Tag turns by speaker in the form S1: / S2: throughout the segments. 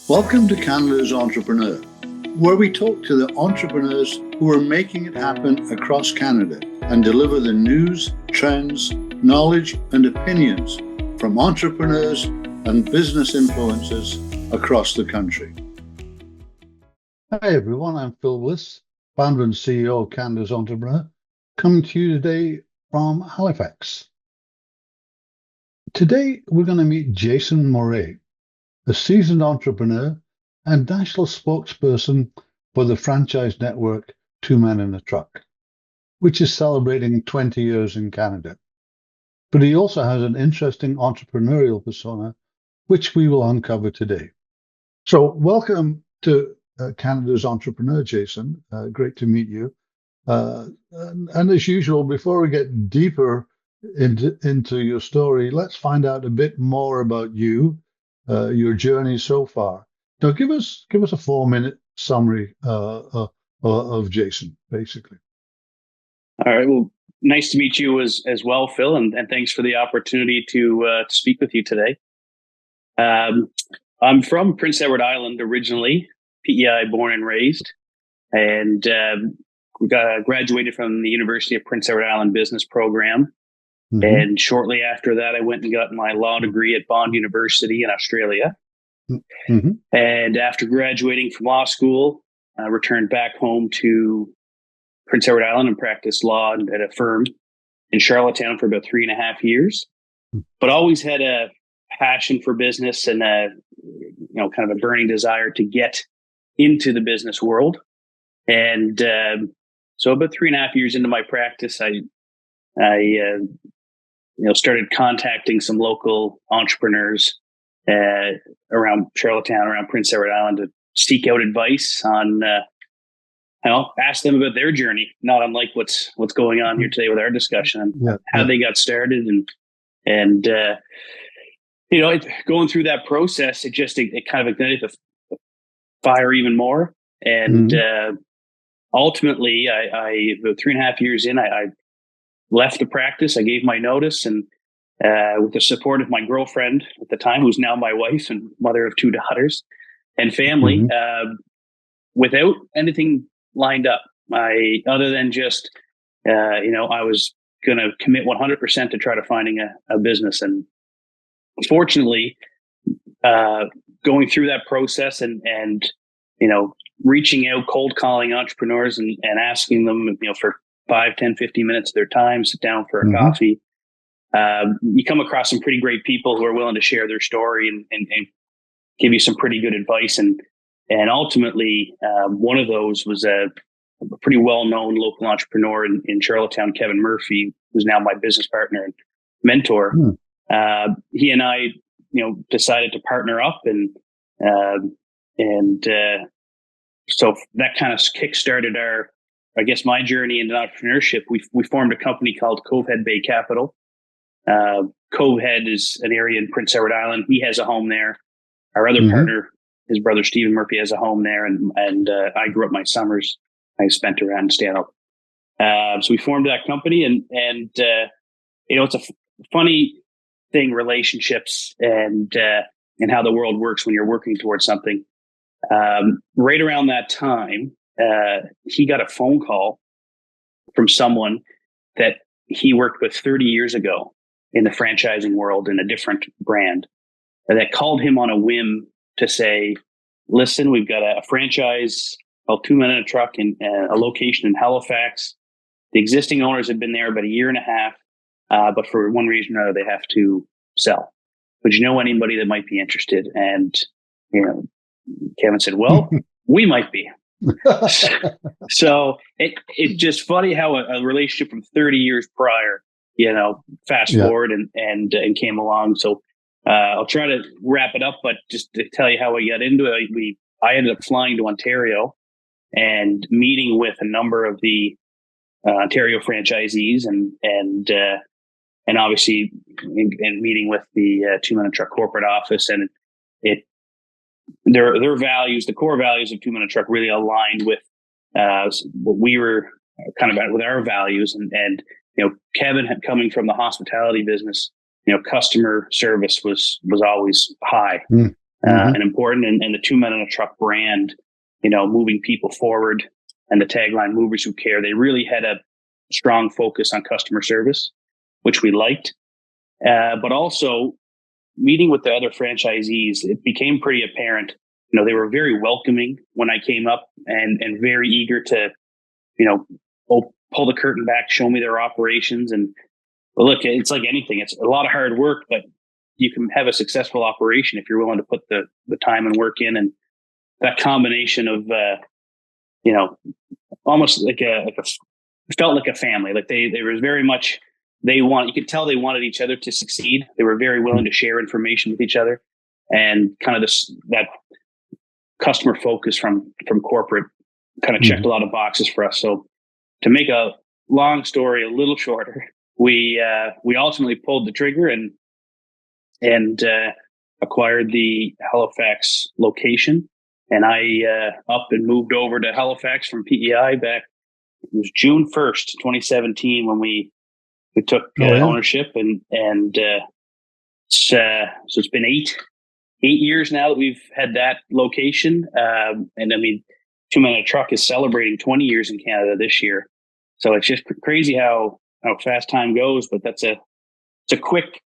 S1: Welcome to Canada's Entrepreneur, where we talk to the entrepreneurs who are making it happen across Canada and deliver the news, trends, knowledge, and opinions from entrepreneurs and business influencers across the country. Hi everyone, I'm Phil Bliss, founder and CEO of Canada's Entrepreneur, coming to you today from Halifax. Today we're going to meet Jason Moret, a seasoned entrepreneur and national spokesperson for the franchise network Two Men in a Truck, which is celebrating 20 years in Canada. But he also has an interesting entrepreneurial persona, which we will uncover today. So welcome to Canada's Entrepreneur, Jason. Great to meet you. And as usual, before we get deeper into your story, let's find out a bit more about you, your journey so far. Now, give us a 4-minute summary of Jason, basically.
S2: All right. Well, nice to meet you as well, Phil, and thanks for the opportunity to speak with you today. I'm from Prince Edward Island originally, PEI born and raised, and graduated from the University of Prince Edward Island Business Program. Mm-hmm. And shortly after that, I went and got my law degree at Bond University in Australia. Mm-hmm. And after graduating from law school, I returned back home to Prince Edward Island and practiced law at a firm in Charlottetown for about 3.5 years. But always had a passion for business and kind of a burning desire to get into the business world. And so about 3.5 years into my practice, I started contacting some local entrepreneurs around Charlottetown, around Prince Edward Island, to seek out advice on, ask them about their journey, not unlike what's going on here today with our discussion, and how they got started, and going through that process, it kind of ignited the fire even more, and ultimately, I about 3.5 years in, I left the practice. I gave my notice, and with the support of my girlfriend at the time, who's now my wife and mother of 2 daughters and family, without anything lined up, other than just, I was going to commit 100% to try to finding a business. And fortunately, going through that process and reaching out, cold calling entrepreneurs and asking them, for 5, 10, 15 minutes of their time, sit down for a coffee. You come across some pretty great people who are willing to share their story and give you some pretty good advice. And ultimately, one of those was a pretty well-known local entrepreneur in Charlottetown, Kevin Murphy, who's now my business partner and mentor. He and I, decided to partner up, and so that kind of kickstarted my journey into entrepreneurship. We formed a company called Covehead Bay Capital. Covehead is an area in Prince Edward Island. He has a home there. Our other partner, his brother Stephen Murphy, has a home there, and I grew up my summers I spent around Stanhope. So we formed that company, and it's a funny thing, relationships and how the world works when you're working towards something. Right around that time, he got a phone call from someone that he worked with 30 years ago in the franchising world in a different brand, that called him on a whim to say, listen, we've got a franchise called Two Men in a Truck in a location in Halifax. The existing owners had been there about 1.5 years, but for one reason or another, they have to sell. Would you know anybody that might be interested? And, Kevin said, well, we might be. So it's just funny how a relationship from 30 years prior, fast forward and came along. So I'll try to wrap it up, but just to tell you how we got into it, I ended up flying to Ontario and meeting with a number of the Ontario franchisees and obviously in meeting with the Two Men in a Truck corporate office, and their values, the core values of Two Men in a Truck, really aligned with what we were kind of at with our values. And Kevin had coming from the hospitality business, customer service was always high. and important, and the Two Men in a Truck brand, moving people forward, and the tagline "Movers Who Care." They really had a strong focus on customer service, which we liked, but also meeting with the other franchisees, it became pretty apparent. They were very welcoming when I came up, and very eager to, pull the curtain back, show me their operations. And look, it's like anything; it's a lot of hard work, but you can have a successful operation if you're willing to put the time and work in. And that combination of, almost like it felt like a family. Like they was very much, you could tell they wanted each other to succeed. They were very willing to share information with each other, and kind of that customer focus from corporate kind of checked a lot of boxes for us. So to make a long story a little shorter, we ultimately pulled the trigger and acquired the Halifax location. And I up and moved over to Halifax from PEI back. It was June 1st, 2017, when we took ownership, and so it's been eight years now that we've had that location. And I mean, Two Men in a Truck is celebrating 20 years in Canada this year. So it's just crazy how fast time goes. But it's a quick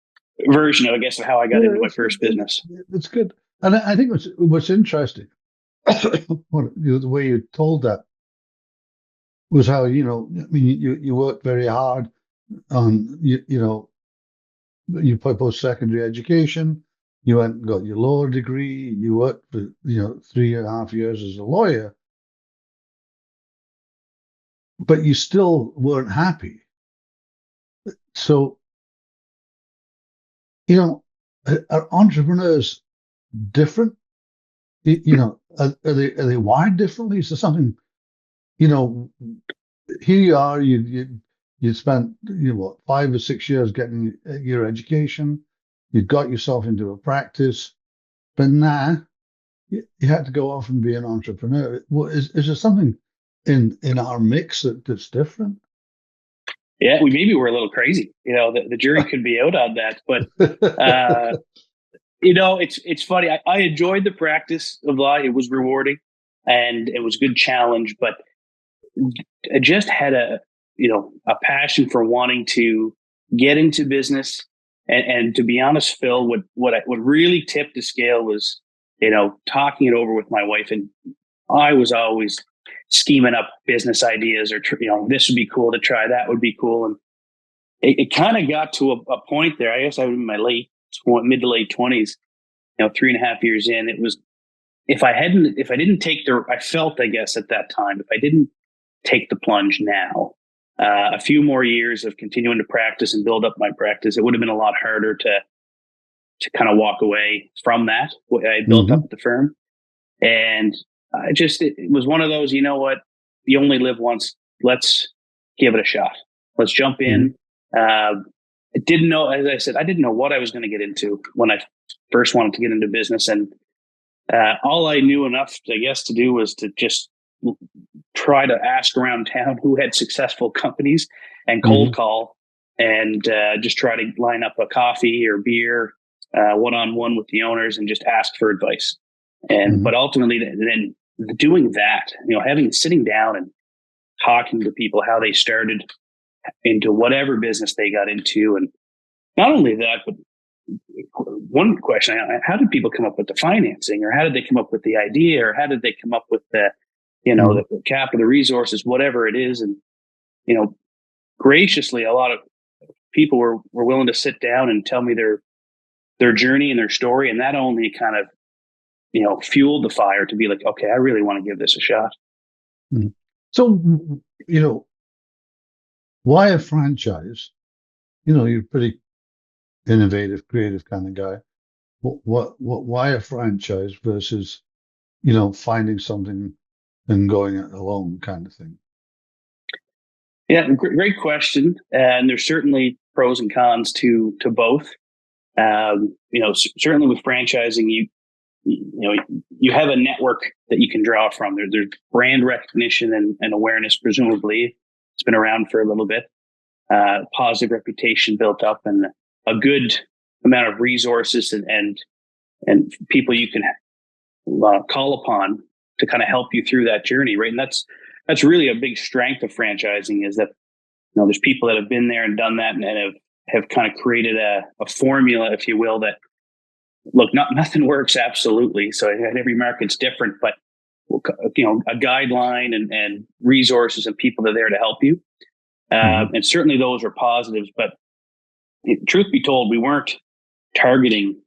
S2: version of, I guess, of how I got into my first business.
S1: It's good. And I think what's interesting, the way you told that, was how, you worked very hard on, you put post-secondary education, you went and got your law degree, you worked for, 3.5 years as a lawyer, but you still weren't happy. So, are entrepreneurs different? Are they wired differently? Is there something, here you are, you spent 5 or 6 years getting your education, you got yourself into a practice, but now you had to go off and be an entrepreneur. Is there something in our mix that's different?
S2: Yeah, maybe we're a little crazy. The jury could be out on that, but it's funny. I enjoyed the practice of law. It was rewarding, and it was a good challenge. But I just had a passion for wanting to get into business. And to be honest, Phil, what really tipped the scale was, talking it over with my wife. And I was always scheming up business ideas, or, this would be cool to try, that would be cool. And it kind of got to a point there. I guess I was in my mid to late 20s, 3.5 years in. It was, if I didn't take I felt, I guess at that time, if I didn't take the plunge now, a few more years of continuing to practice and build up my practice, it would have been a lot harder to kind of walk away from that, what I built up at the firm. And it was one of those, you know what, you only live once. Let's give it a shot. Let's jump in. I didn't know, as I said, I didn't know what I was going to get into when I first wanted to get into business. And all I knew enough, I guess, to do was to just try to ask around town who had successful companies and cold call, and just try to line up a coffee or beer one-on-one with the owners and just ask for advice. And but ultimately, then doing that, sitting down and talking to people, how they started into whatever business they got into. And not only that, but one question, how did people come up with the financing, or how did they come up with the idea, or how did they come up with the capital, the resources, whatever it is. And, graciously, a lot of people were willing to sit down and tell me their journey and their story. And that only kind of, fueled the fire to be like, okay, I really want to give this a shot.
S1: So, why a franchise? You're pretty innovative, creative kind of guy. Why a franchise versus, finding something and going it alone kind of thing?
S2: Yeah, great question. And there's certainly pros and cons to both. Certainly with franchising, you have a network that you can draw from. There's brand recognition and awareness, presumably. It's been around for a little bit. Positive reputation built up, and a good amount of resources and and people you can call upon to kind of help you through that journey, right? And that's really a big strength of franchising, is that there's people that have been there and done that, and have kind of created a formula, if you will, that look, nothing works absolutely. So every market's different, but a guideline and resources and people that are there to help you. And certainly those are positives, but truth be told, we weren't targeting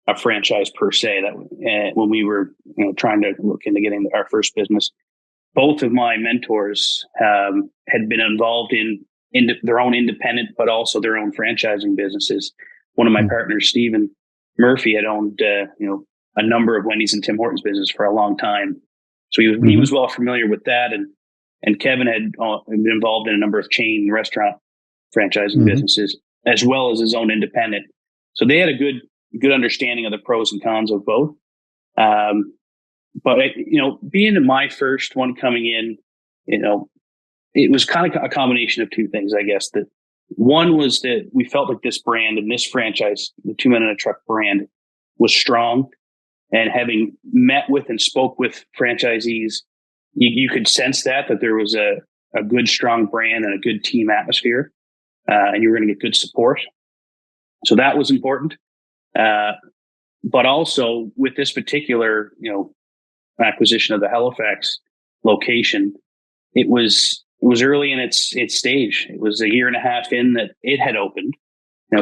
S2: a franchise per se. That when we were trying to look into getting our first business, both of my mentors had been involved in their own independent, but also their own franchising businesses. One of my partners, Stephen Murphy, had owned a number of Wendy's and Tim Hortons business for a long time, so he was well familiar with that. And Kevin had been involved in a number of chain restaurant franchising businesses, as well as his own independent. So they had a good understanding of the pros and cons of both. But being my first one coming in, it was kind of a combination of two things, I guess. That one was that we felt like this brand and this franchise, the Two Men in a Truck brand, was strong. And having met with and spoke with franchisees, you could sense that there was a good, strong brand and a good team atmosphere, and you were going to get good support. So that was important. But also with this particular, acquisition of the Halifax location, it was early in its stage. It was a year and a half in that it had opened.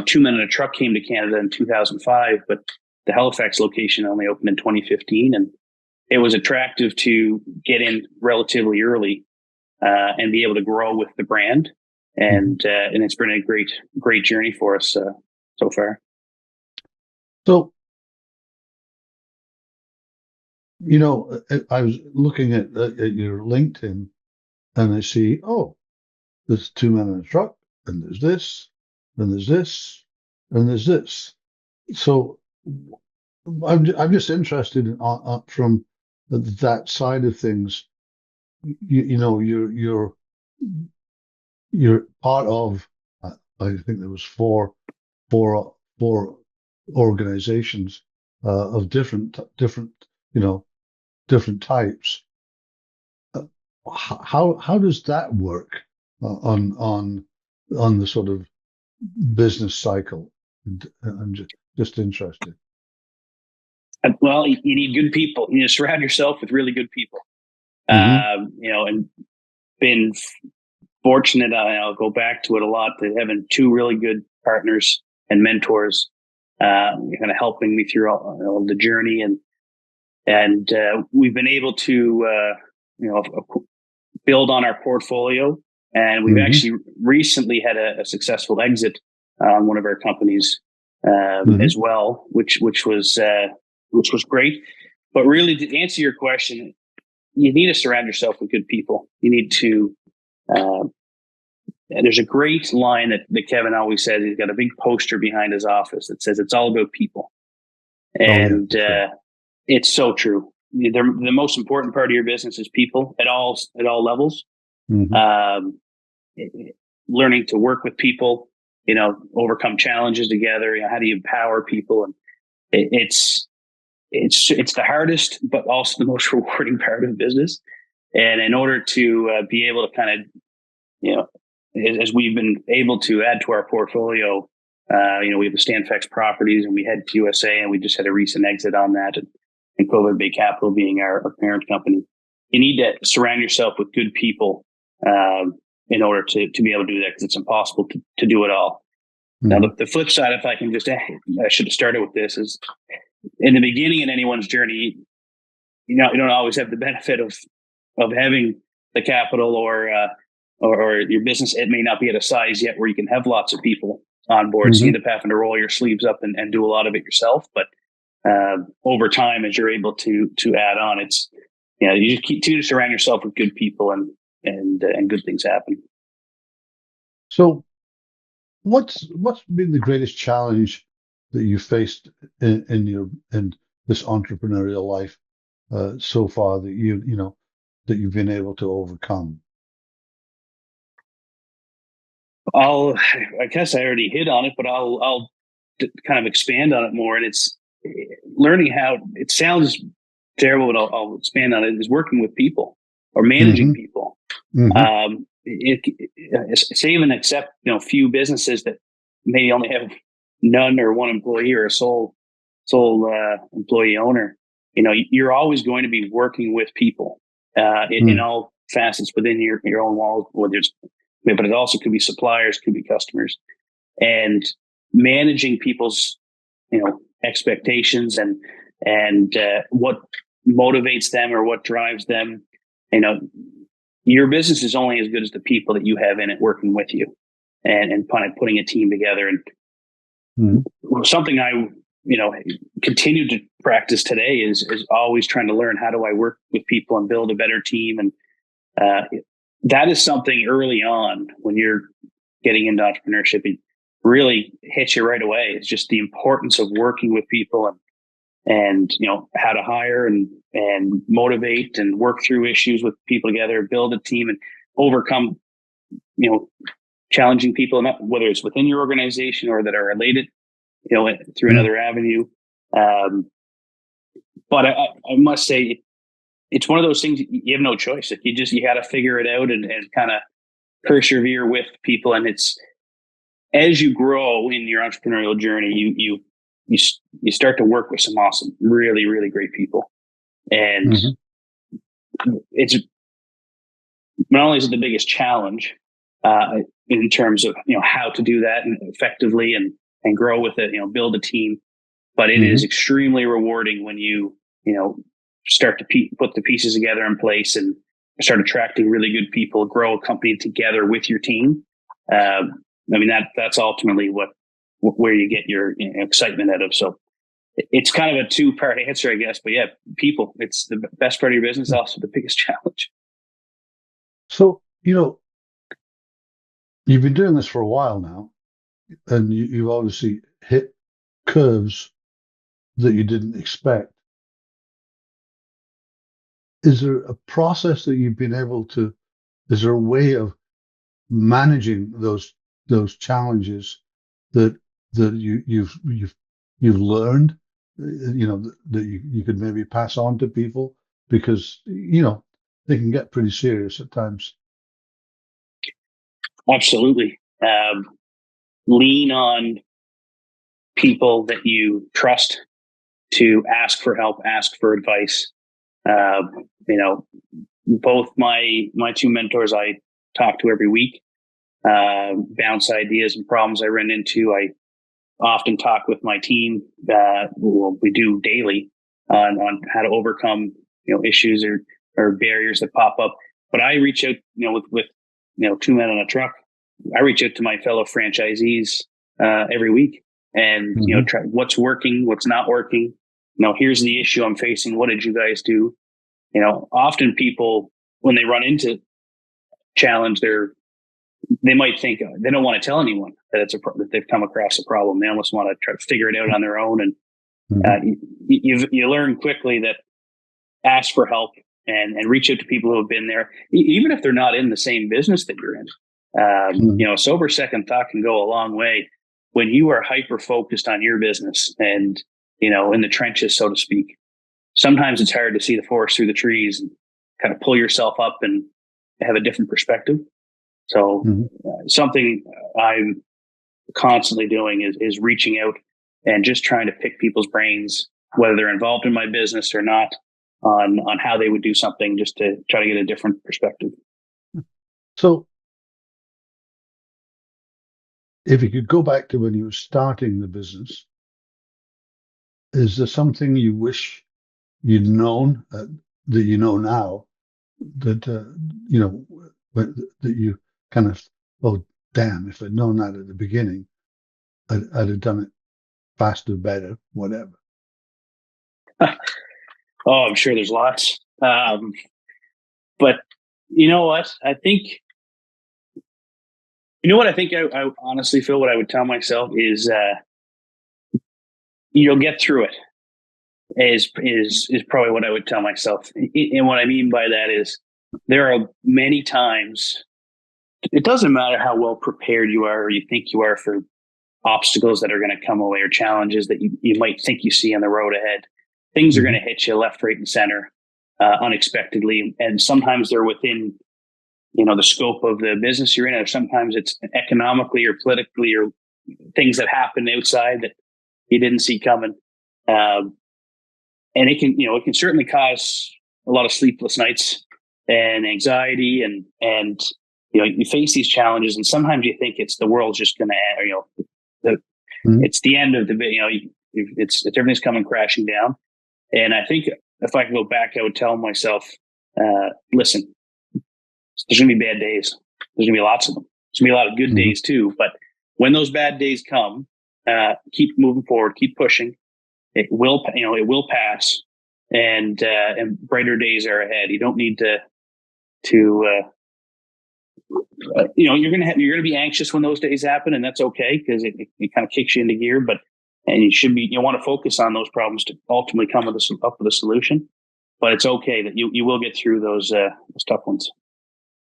S2: Two Men in a Truck came to Canada in 2005, but the Halifax location only opened in 2015, and it was attractive to get in relatively early and be able to grow with the brand. And it's been a great journey for us so far.
S1: So, I was looking at your LinkedIn, and I see, there's Two Men in a Truck, and there's this, and there's this, and there's this. So I'm just interested in, from that side of things. You're part of. I think there was four organizations of different types. How does that work on the sort of business cycle? I'm just interested.
S2: Well, you need good people. You surround yourself with really good people. And been fortunate. I'll go back to it a lot, to having two really good partners and mentors, kind of helping me through all the journey, and we've been able to build on our portfolio, and we've actually recently had a successful exit on one of our companies as well, which was great. But really, to answer your question, you need to surround yourself with good people. You need to. There's a great line that Kevin always says. He's got a big poster behind his office that says, "It's all about people," and it's so true. The most important part of your business is people at all levels. Learning to work with people, overcome challenges together. How do you empower people? And it's the hardest, but also the most rewarding part of business. And in order to be able to kind of, as we've been able to add to our portfolio, we have the Stanfex properties, and we had USA, and we just had a recent exit on that, and COVID Bay Capital being our parent company. You need to surround yourself with good people in order to be able to do that, because it's impossible to do it all. Now, the flip side, if I can just, I should have started with this, is in the beginning in anyone's journey, you don't always have the benefit of having the capital or your business. It may not be at a size yet where you can have lots of people on board. So you end up having to roll your sleeves up and do a lot of it yourself. But over time, as you're able to add on, it's, you just keep to surround yourself with good people, and good things happen.
S1: So what's been the greatest challenge that you faced in this entrepreneurial life so far that you've been able to overcome?
S2: I guess I already hit on it, but I'll kind of expand on it more. And it's learning how, it sounds terrible, but I'll expand on it, is working with people or managing people. Even except, few businesses that maybe only have none or one employee or a sole employee owner, you're always going to be working with people in all facets within your own walls, but it also could be suppliers, could be customers, and managing people's, expectations and what motivates them or what drives them. Your business is only as good as the people that you have in it working with you, and kind of putting a team together. And something I, continue to practice today is always trying to learn, how do I work with people and build a better team? And that is something early on when you're getting into entrepreneurship, it really hits you right away. It's just the importance of working with people and how to hire and motivate and work through issues with people together, build a team and overcome, challenging people, whether it's within your organization or that are related, through another avenue. But I must say, it's one of those things you have no choice. You got to figure it out and kind of persevere with people. And it's, as you grow in your entrepreneurial journey, you start to work with some awesome, really, really great people. And it's not only is it the biggest challenge in terms of, how to do that and effectively and grow with it, build a team, but it is extremely rewarding when you start to put the pieces together in place and start attracting really good people, grow a company together with your team. That's ultimately where you get your excitement out of. So it's kind of a two-part answer, I guess. But yeah, people, it's the best part of your business, also the biggest challenge.
S1: So, you've been doing this for a while now, and you've obviously hit curves that you didn't expect. Is there a process that you've been able to, is there a way of managing those challenges that you've learned, that you could maybe pass on to people, because they can get pretty serious at times?
S2: Absolutely. Lean on people that you trust to ask for help, ask for advice. Both my two mentors I talk to every week, bounce ideas and problems I run into. I often talk with my team. We do daily on how to overcome, issues or barriers that pop up. But I reach out, with Two Men on a Truck. I reach out to my fellow franchisees every week and try what's working, what's not working. Here's the issue I'm facing. What did you guys do? Often people, when they run into challenge, they might think they don't want to tell anyone that that they've come across a problem. They almost want to try to figure it out on their own. And you learn quickly that ask for help and reach out to people who have been there, even if they're not in the same business that you're in. A sober second thought can go a long way when you are hyper focused on your business and, in the trenches, so to speak. Sometimes it's hard to see the forest through the trees and kind of pull yourself up and have a different perspective. So something I'm constantly doing is reaching out and just trying to pick people's brains, whether they're involved in my business or not, on how they would do something, just to try to get a different perspective.
S1: So if you could go back to when you were starting the business, is there something you wish you'd known that you know now that, that you kind of, oh, damn, if I'd known that at the beginning, I'd have done it faster, better, whatever?
S2: Oh, I'm sure there's lots. But you know what? I think I honestly feel what I would tell myself is, you'll get through it, is probably what I would tell myself. And what I mean by that is there are many times, it doesn't matter how well prepared you are or you think you are for obstacles that are going to come away or challenges that you might think you see on the road ahead. Things are going to hit you left, right, and center unexpectedly. And sometimes they're within, the scope of the business you're in, or sometimes it's economically or politically or things that happen outside that you didn't see coming. And it can certainly cause a lot of sleepless nights and anxiety and you face these challenges, and sometimes you think it's the world's just going to end, it's the end of the, it's everything's coming crashing down. And I think if I could go back, I would tell myself, listen, there's going to be bad days. There's going to be lots of them. There's going to be a lot of good days too. But when those bad days come, keep moving forward, keep pushing. It will pass, and brighter days are ahead. You don't need to you're going to be anxious when those days happen, and that's okay because it kind of kicks you into gear. And you want to focus on those problems to ultimately come up with a solution. But it's okay that you will get through those tough ones.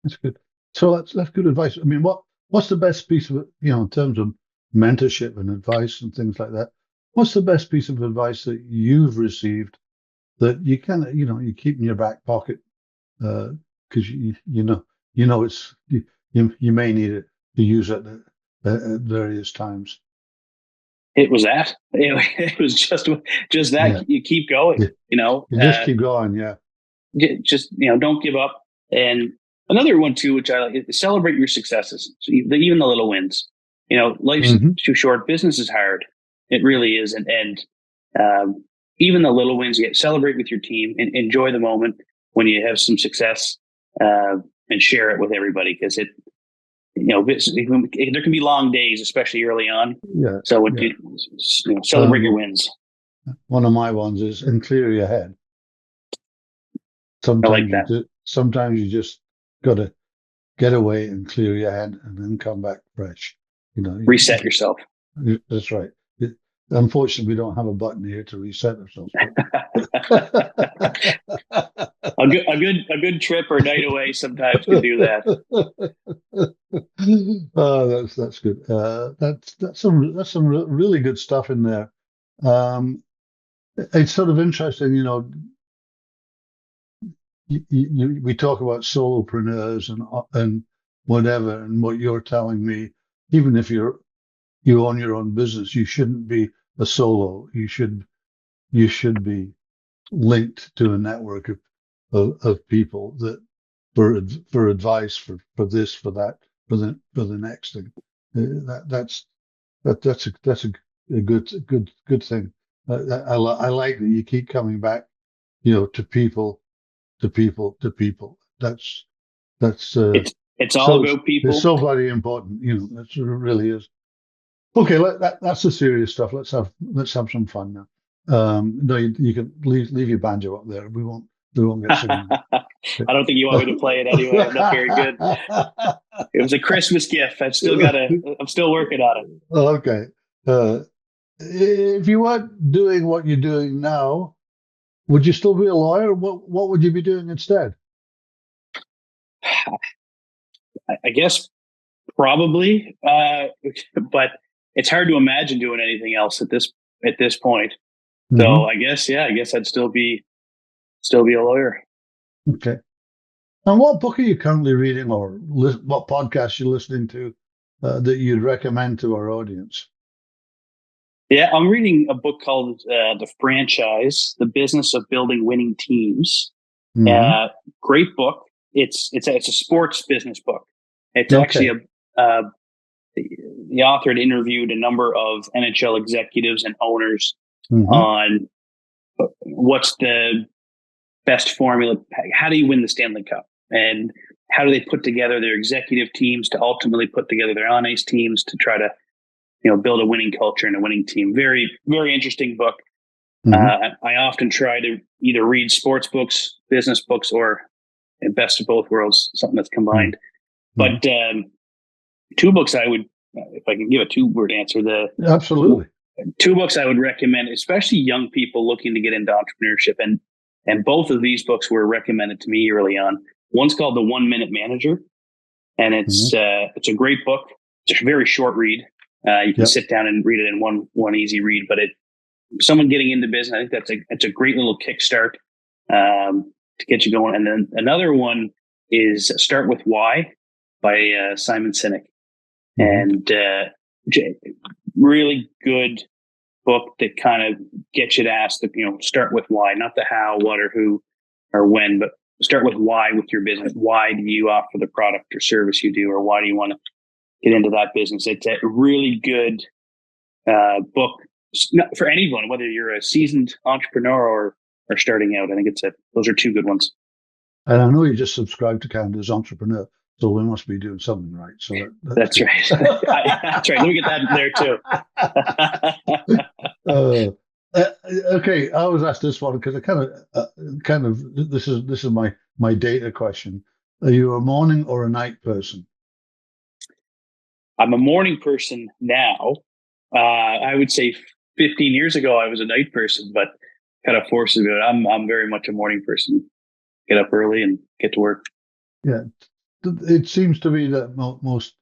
S1: That's good. So that's good advice. I mean, what's the best piece of it, in terms of mentorship and advice and things like that? What's the best piece of advice that you've received that you kind of, you keep in your back pocket because you it's you may need it to use it at various times?
S2: It was that. It was just that. Yeah. You keep going. You
S1: just keep going. Yeah.
S2: Just don't give up. And another one too, which I like, is celebrate your successes. So even the little wins. Life's too short. Business is hard. It really is. And even the little wins, celebrate with your team and enjoy the moment when you have some success, and share it with everybody, because there can be long days, especially early on.
S1: Yeah.
S2: So celebrate your wins.
S1: One of my ones is, and clear your head. Sometimes, I like that. Sometimes you just got to get away and clear your head and then come back fresh.
S2: Reset yourself.
S1: That's right. Unfortunately, we don't have a button here to reset ourselves.
S2: A good trip or a night away sometimes can do that.
S1: Oh, that's good. That's some really good stuff in there. It's sort of interesting, we talk about solopreneurs and whatever, and what you're telling me, even if you own your own business, you shouldn't be a solo. You should be linked to a network of people that for advice, for this, for that, for the next thing. That's a good thing. I like that you keep coming back, to people. That's
S2: it's all about people.
S1: It's so bloody important. It really is. Okay, that's the serious stuff. Let's have some fun now. No, you can leave your banjo up there. We won't get singing.
S2: I don't think you want me to play it anyway. I'm not very good. It was a Christmas gift. I'm still working on it.
S1: Okay. If you weren't doing what you're doing now, would you still be a lawyer? What would you be doing instead?
S2: I guess probably, but it's hard to imagine doing anything else at this point. So I guess I'd still be a lawyer.
S1: Okay. And what book are you currently reading, or what podcast you're listening to that you'd recommend to our audience?
S2: Yeah, I'm reading a book called The Franchise: The Business of Building Winning Teams. Great book. It's a sports business book. It's actually the author had interviewed a number of NHL executives and owners on what's the best formula. How do you win the Stanley Cup? And how do they put together their executive teams to ultimately put together their on-ice teams to try to, build a winning culture and a winning team? Very, very interesting book. I often try to either read sports books, business books, or best of both worlds, something that's combined. But two books I would, if I can give a 2-word answer,
S1: absolutely.
S2: 2 books I would recommend, especially young people looking to get into entrepreneurship. And both of these books were recommended to me early on. One's called The 1 Minute Manager, and it's a great book. It's a very short read. You can sit down and read it in one easy read. But someone getting into business, I think that's a great little kickstart to get you going. And then another one is Start With Why by Simon Sinek, and really good book that kind of gets you to ask start with why, not the how, what, or who, or when, but start with why with your business. Why do you offer the product or service you do, or why do you want to get into that business? It's a really good book for anyone, whether you're a seasoned entrepreneur or starting out. I think those are two good ones.
S1: And I know you just subscribed to Canada's Entrepreneur, so we must be doing something right. So
S2: that's right. That's right. Let me get that there too.
S1: Okay, I was asked this one because I this is my data question. Are you a morning or a night person?
S2: I'm a morning person now. I would say 15 years ago I was a night person, but kind of forces it. I'm very much a morning person. Get up early and get to work.
S1: Yeah, it seems to be that most.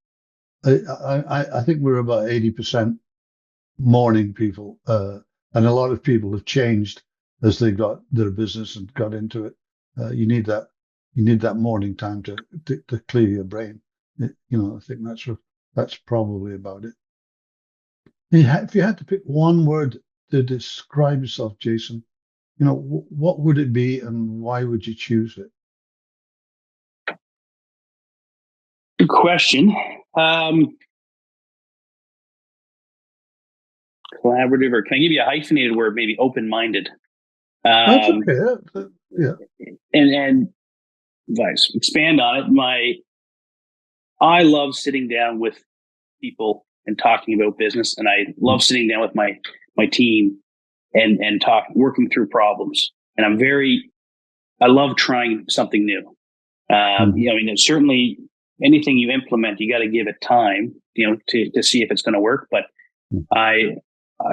S1: I think we're about 80% morning people, and a lot of people have changed as they got their business and got into it. You need that morning time to clear your brain. I think that's probably about it. If you had to pick one word to describe yourself, Jason, what would it be, and why would you choose it?
S2: Good question. Collaborative, or can I give you a hyphenated word? Maybe open-minded.
S1: That's okay. Yeah.
S2: And advice. Expand on it. I love sitting down with people and talking about business, and I love sitting down with my team and working through problems. And I love trying something new. Certainly anything you implement, you got to give it time, to see if it's going to work. But I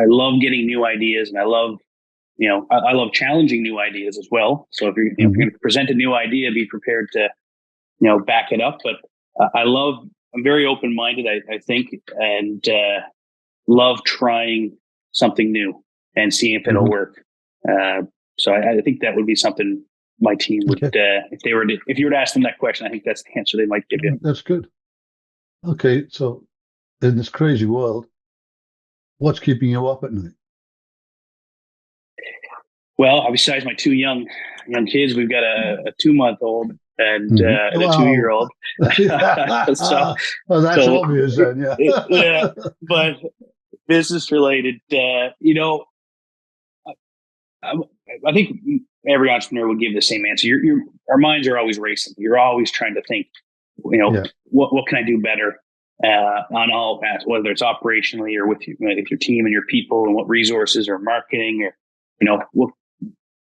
S2: love getting new ideas, and I love challenging new ideas as well. So if you're going to present a new idea, be prepared to, back it up. But I'm very open-minded, I think, and love trying something new and seeing if it'll work. So I think that would be something my team would, if you were to ask them that question, I think that's the answer they might give you.
S1: That's good. Okay, so in this crazy world, what's keeping you up at night?
S2: Well, besides my two young kids, we've got a 2-month-old and a 2-year-old.
S1: Well, that's obvious then, yeah.
S2: Yeah, but business related, I think every entrepreneur would give the same answer. Our minds are always racing. You're always trying to think, what can I do better on all paths, whether it's operationally or with your team and your people, and what resources or marketing, or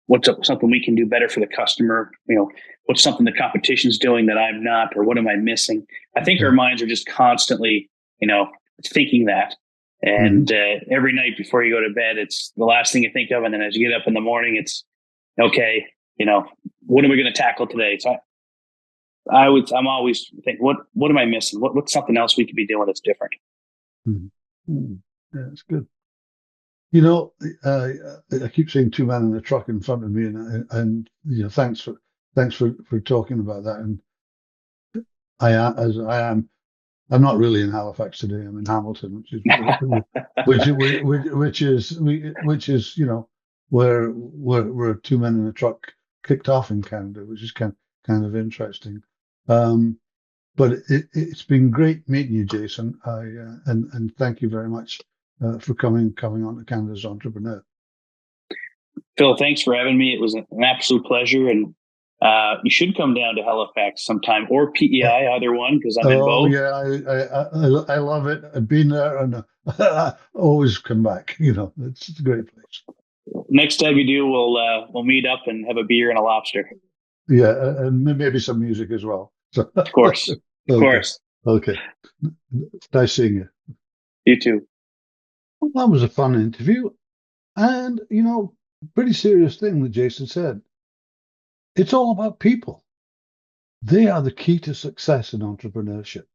S2: what's something we can do better for the customer. What's something the competition's doing that I'm not, or what am I missing? I think our minds are just constantly, thinking that. And every night before you go to bed, it's the last thing you think of. And then as you get up in the morning, it's okay. What are we going to tackle today? So I'm always thinking, what am I missing? What's something else we could be doing that's different?
S1: Yeah, that's good. I keep saying two men in a truck in front of me, and thanks for talking about that. And I'm not really in Halifax today. I'm in Hamilton, which is where two men in a truck kicked off in Canada, which is kind of interesting. But it's been great meeting you, Jason. And thank you very much for coming on to Canada's Entrepreneur.
S2: Phil, thanks for having me. It was an absolute pleasure, and you should come down to Halifax sometime, or PEI, either one, because I'm in both.
S1: Yeah, I love it. I've been there, and I always come back. It's a great place.
S2: Next time you do, we'll meet up and have a beer and a lobster.
S1: Yeah, and maybe some music as well. So,
S2: of course, of course.
S1: Okay, nice seeing you.
S2: You too.
S1: Well, that was a fun interview, and pretty serious thing that Jason said. It's all about people. They are the key to success in entrepreneurship.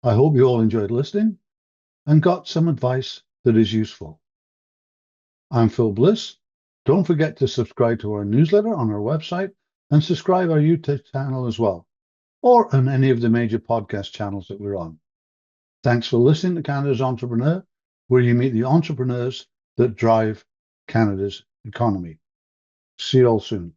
S1: I hope you all enjoyed listening. and got some advice that is useful. I'm Phil Bliss. Don't forget to subscribe to our newsletter on our website and subscribe our YouTube channel as well, or on any of the major podcast channels that we're on. Thanks for listening to Canada's Entrepreneur, where you meet the entrepreneurs that drive Canada's economy. See you all soon.